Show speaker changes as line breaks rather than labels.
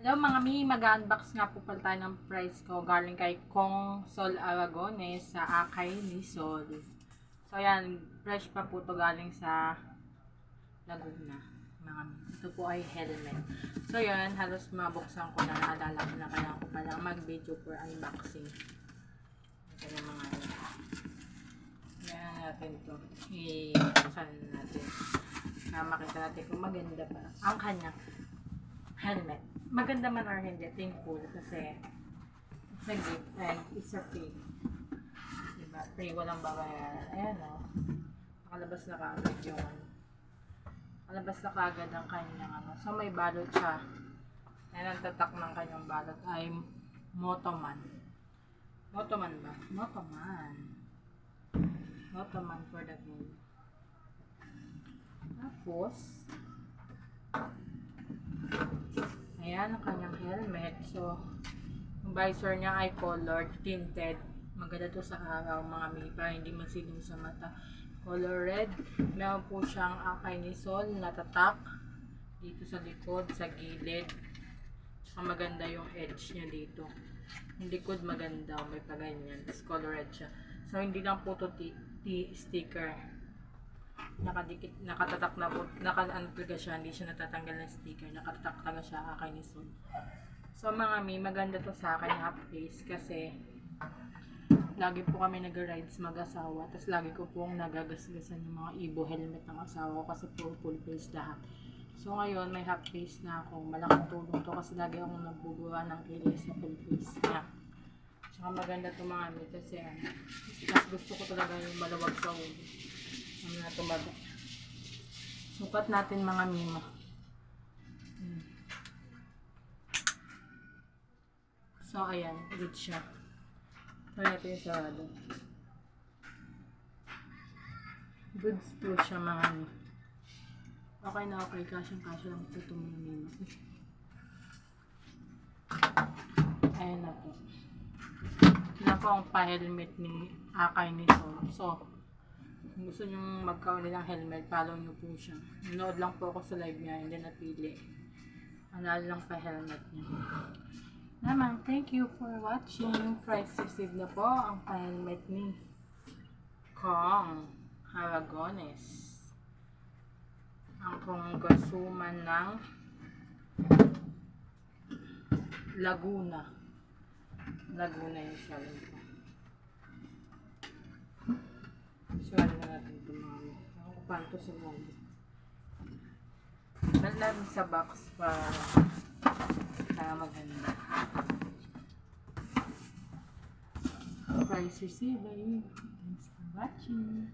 Hello mga mi, mag-unbox nga po pala tayo ng price ko galing kay Kong Sol Aragones sa Akay ni Sol. So ayan, fresh pa po to galing sa Laguna. Mga mi. Ito po ay helmet. So yan, halos mabuksan ko na, naalala ko na kaya ko palang mag-video for unboxing. Ito yung mga yan natin to. I-buksan natin. Makita natin kung maganda pa ang kanyang helmet. Maganda man or hindi, thankful kasi it's a gift and it's a free. Diba? Free, walang babayaran. Ayan o. Nakalabas na kaagad yung nakalabas na kaagad ang kanyang ano. So may balot siya. Ayan ang tatak ng kanyang balot ay Motoman. Motoman ba? Motoman. Motoman for the goal. Tapos ayan ang kanyang helmet. So, yung visor niya ay colored, tinted. Maganda to sa araw mga mi, para hindi masilong sa mata. Color red. Meron po siyang Akay ni Sol na tatak dito sa likod, sa gilid. Tsaka maganda yung edge niya dito. Yung likod maganda, may paganyan. Tapos color red siya. So, hindi lang po to sticker. Nakadikit, nakatatak na po, ano talaga siya, hindi siya natatanggal ng sticker, nakatatak talaga siya Akay ni Sol. So mga mi, maganda to sa akin half face kasi lagi po kami nag-rides mag-asawa, tapos lagi ko pong nagagasgasan yung mga Ibo helmet ng asawa ko kasi po full face lahat. So ngayon may half face na ako, malaking tulong to kasi lagi akong nagbubuha ng kilay sa full face niya. Tsaka maganda to mga mi kasi mas gusto ko talaga yung malawag sa ulo. Ano na tumaga. Sukat natin mga mima. So ayan, good siya. Try natin yung sarado. Goods po siya mga mima. Okay na okay, kasyang-kasya lang po ito mga mima. Ayan na po. Ito na po ang pa-helmet ni Akay ni Sol. So, kung gusto nyo magkauli ng helmet, follow nyo po siya. Nanood lang po ako sa live niya, hindi napili. Analo lang pa helmet niya. Naman, thank you for watching. Price received na po ang pa-helmet ni Kong Aragones. Ang congresswoman ng Laguna. Laguna yung siya rin po. Suwala na natin ito mga mi. Ako paano ito sa lalo. Nalang sa box para maganda. Price received. Thanks for watching.